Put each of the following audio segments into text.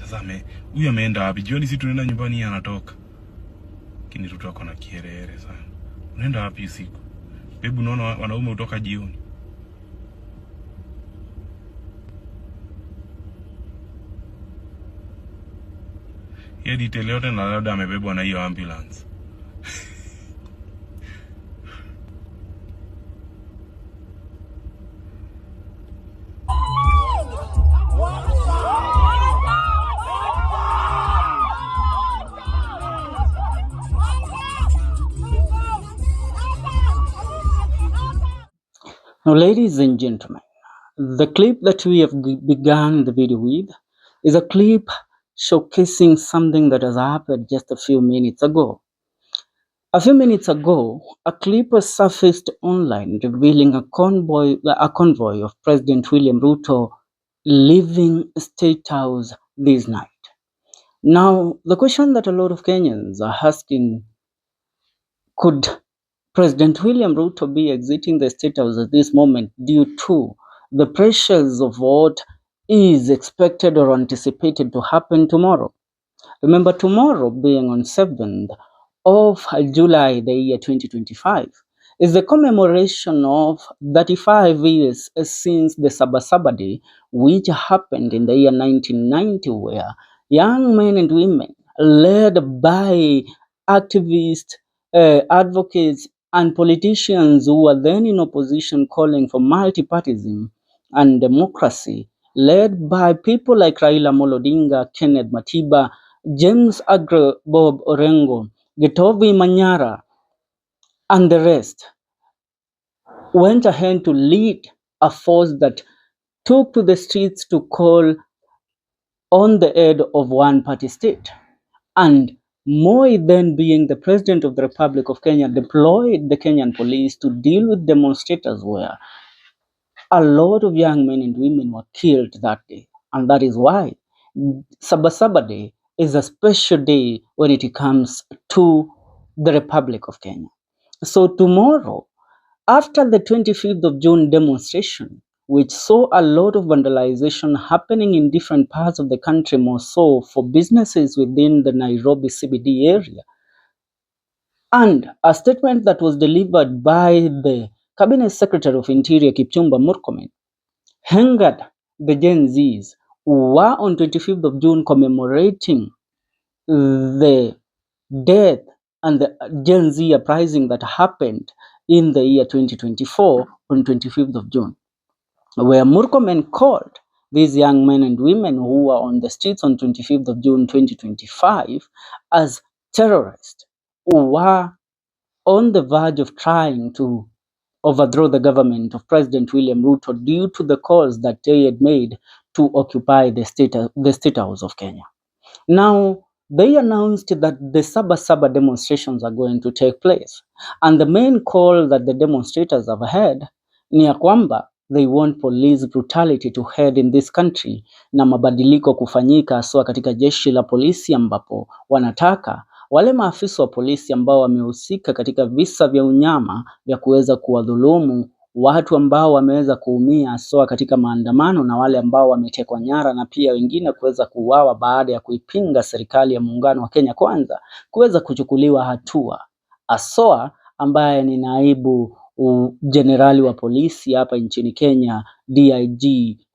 Sasa huyu ameenda wapi? Jioni si tunaenda nyumbani, anatoka. Lakini Ruto ako na kierere sana. Unaenda wapi usiku? Hebu unaona wanaume utoka jioni. Yeye detail yote na labda amebebwa na hiyo ambulance. Now, ladies and gentlemen, the clip that we have begun the video with is a clip showcasing something that has happened just a few minutes ago. A few minutes ago, a clip was surfaced online revealing a convoy of President William Ruto leaving Statehouse this night. Now, the question that a lot of Kenyans are asking, could President William Ruto be exiting the Statehouse at this moment due to the pressures of what is expected or anticipated to happen tomorrow? Remember, tomorrow being on 7th of July, the year 2025, is the commemoration of 35 years since the Sabasaba Day, which happened in the year 1990, where young men and women led by activists, advocates, and politicians who were then in opposition calling for multipartyism and democracy, led by people like Raila Odinga, Kenneth Matiba, James Agre, Bob Orengo, Gitovi Manyara, and the rest, went ahead to lead a force that took to the streets to call on the head of one party state. And Moi, then being the President of the Republic of Kenya, deployed the Kenyan police to deal with demonstrators, where a lot of young men and women were killed that day. And that is why Sabasaba Day is a special day when it comes to the Republic of Kenya. So tomorrow, after the 25th of June demonstration, which saw a lot of vandalization happening in different parts of the country, more so for businesses within the Nairobi CBD area, and a statement that was delivered by the Cabinet Secretary of Interior, Kipchumba Murkomen, angered the Gen Zs who were on 25th of June commemorating the death and the Gen Z uprising that happened in the year 2024 on 25th of June, where Murkomen called these young men and women who were on the streets on 25th of June 2025 as terrorists who were on the verge of trying to overthrow the government of President William Ruto due to the calls that they had made to occupy the State House of Kenya. Now, they announced that the Sabasaba demonstrations are going to take place. And the main call that the demonstrators have had ni ya kwamba they want police brutality to head in this country na mabadiliko kufanyika haswa katika jeshi la polisi, ambapo wanataka wale maafisa wa polisi ambao wamehusika katika visa vya unyama vya kuweza kuwadhulumu watu ambao wameweza kuumia haswa katika maandamano na wale ambao wametekwa nyara na pia wengine kuweza kuuawa baada ya kuipinga serikali ya muungano wa Kenya Kwanza, kuweza kuchukuliwa hatua. Asoa ambaye ni naibu jenerali wa polisi hapa nchini Kenya, DIG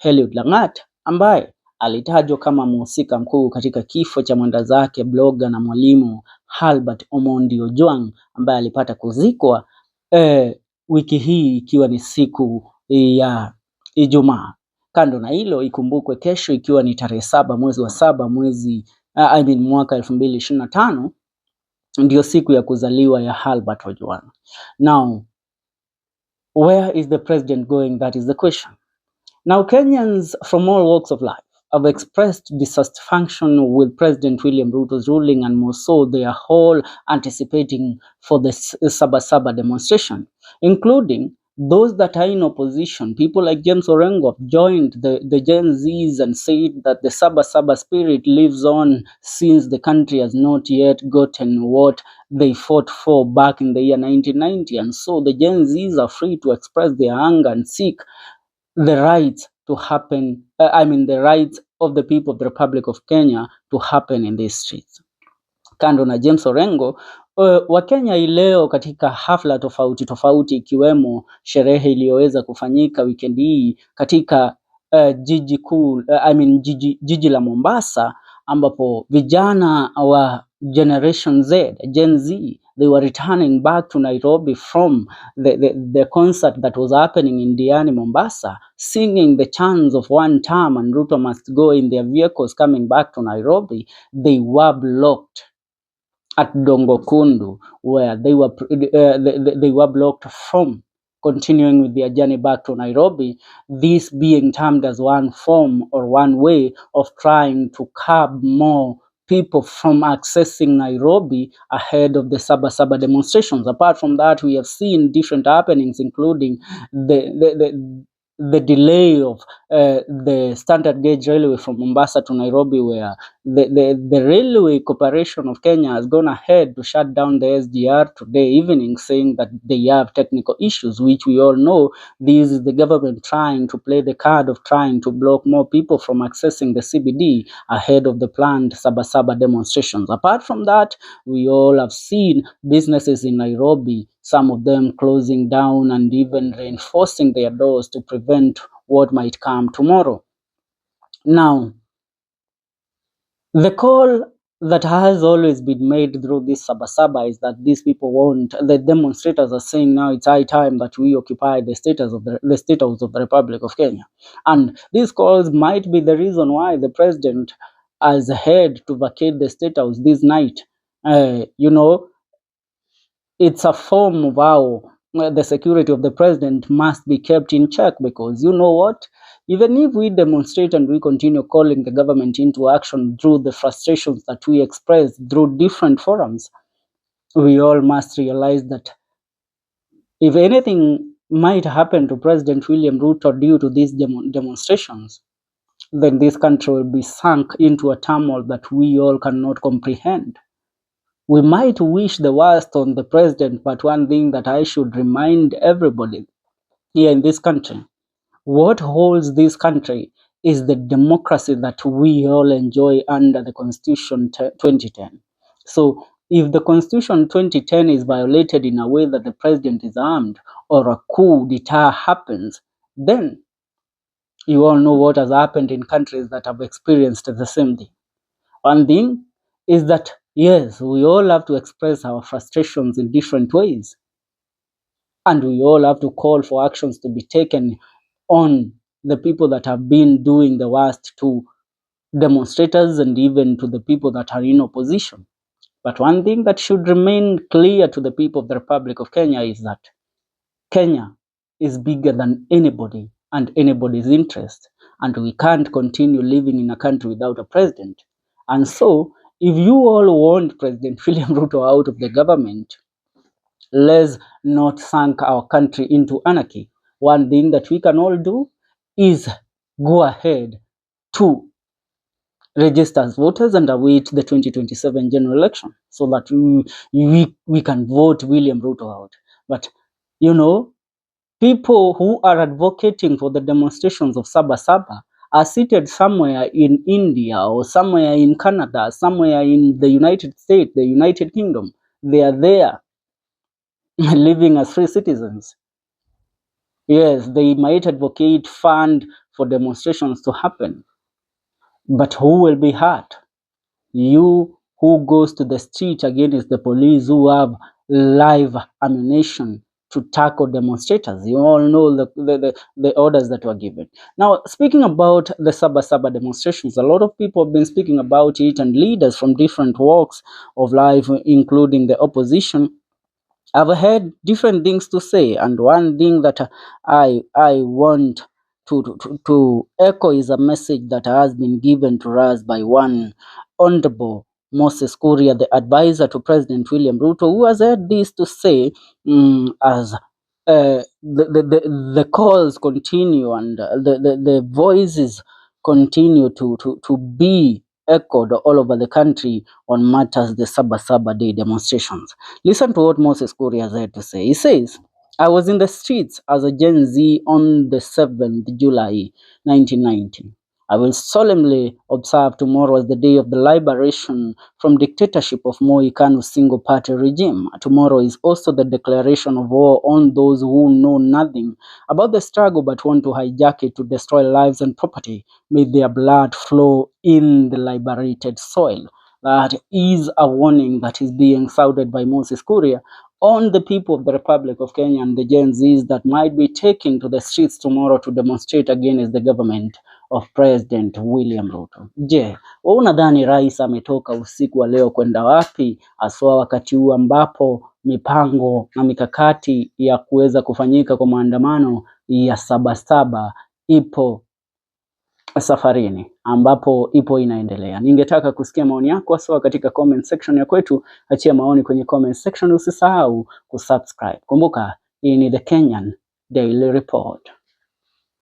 Eliud Langat, ambaye alitajwa kama mhusika mkuu katika kifo cha mwenda zake blogger na mwalimu Albert Omondi Ojwang, ambaye alipata kuzikwa wiki hii ikiwa ni siku ya Ijumaa. Kando na hilo, ikumbukwe kesho ikiwa ni tarehe 7 mwezi wa 7 mwaka 2025 ndio siku ya kuzaliwa ya Albert Ojwang. Now, where is the president going? That is the question. Now, Kenyans from all walks of life have expressed dissatisfaction with President William Ruto's ruling, and more so they are all anticipating for the Sabasaba demonstration, including those that are in opposition. People like James Orengo joined the Gen Zs and said that the Sabasaba spirit lives on since the country has not yet gotten what they fought for back in the year 1990. And so the Gen Zs are free to express their anger and seek the rights to happen, the rights of the people of the Republic of Kenya to happen in these streets. Kando na James Orengo, Wakenya leo katika hafla tofauti tofauti ikiwemo sherehe iliyoweza kufanyika weekend hii katika jiji kuu jiji la Mombasa, ambapo vijana wa Generation Z, Gen Z, they were returning back to Nairobi from the concert that was happening in Diani, Mombasa, singing the chants of one term and Ruto must go in their vehicles coming back to Nairobi. They were blocked at Dongo Kundu, where they were blocked from continuing with their journey back to Nairobi, this being termed as one form or one way of trying to curb more people from accessing Nairobi ahead of the Sabasaba demonstrations. Apart from that, we have seen different happenings, including the delay of the standard gauge railway from Mombasa to Nairobi, where the Railway Corporation of Kenya has gone ahead to shut down the SGR today evening, saying that they have technical issues, which we all know this is the government trying to play the card of trying to block more people from accessing the CBD ahead of the planned Sabasaba demonstrations. Apart from that, we all have seen businesses in Nairobi, some of them closing down and even reinforcing their doors to prevent what might come tomorrow. Now, the call that has always been made through this Sabasaba is that these people the demonstrators are saying now it's high time that we occupy the Statehouse of the Republic of Kenya. And these calls might be the reason why the president has had to vacate the Statehouse this night. It's a form of how the security of the president must be kept in check, because you know what? Even if we demonstrate and we continue calling the government into action through the frustrations that we express through different forums, we all must realize that if anything might happen to President William Ruto due to these demonstrations, then this country will be sunk into a turmoil that we all cannot comprehend. We might wish the worst on the president, but one thing that I should remind everybody here in this country, what holds this country is the democracy that we all enjoy under the Constitution 2010. So if the Constitution 2010 is violated in a way that the president is armed or a coup d'etat happens, then you all know what has happened in countries that have experienced the same thing. One thing is that, yes, we all have to express our frustrations in different ways. And we all have to call for actions to be taken on the people that have been doing the worst to demonstrators and even to the people that are in opposition. But one thing that should remain clear to the people of the Republic of Kenya is that Kenya is bigger than anybody and anybody's interest. And we can't continue living in a country without a president. And so, if you all want President William Ruto out of the government, let's not sink our country into anarchy. One thing that we can all do is go ahead to register as voters and await the 2027 general election so that we can vote William Ruto out. But, people who are advocating for the demonstrations of Sabasaba are seated somewhere in India or somewhere in Canada, somewhere in the United States, the United Kingdom. They are there living as free citizens. Yes, they might advocate fund for demonstrations to happen, but who will be hurt? You who goes to the street against the police who have live ammunition to tackle demonstrators. You all know the orders that were given. Now, speaking about the Sabasaba demonstrations, a lot of people have been speaking about it, and leaders from different walks of life, including the opposition, I've heard different things to say, and one thing that I want to echo is a message that has been given to us by one Honorable Moses Kuria, the advisor to President William Ruto, who has had this to say as the calls continue and the voices continue to be echoed all over the country on matters the Sabasaba Day demonstrations. Listen to what Moses Kuria has had to say. He says, I was in the streets as a Gen Z on the 7th July 1990. I will solemnly observe tomorrow as the day of the liberation from dictatorship of Moi Kanu's single-party regime. Tomorrow is also the declaration of war on those who know nothing about the struggle but want to hijack it to destroy lives and property. May their blood flow in the liberated soil. That is a warning that is being sounded by Moses Kuria on the people of the Republic of Kenya and the Gen Zs that might be taking to the streets tomorrow to demonstrate against the government of President William Ruto. Je, wewe unadhani rais ametoka usiku wa leo kwenda wapi, haswa wakati huu ambapo mipango na mikakati ya kuweza kufanyika kwa maandamano ya Sabasaba ipo safarini, ambapo ipo inaendelea? Ningetaka kusikia maoni yako sawa katika comment section ya kwetu. Achia maoni kwenye comment section, usisahau kusubscribe. Kumbuka, hii ni The Kenyan Daily Report.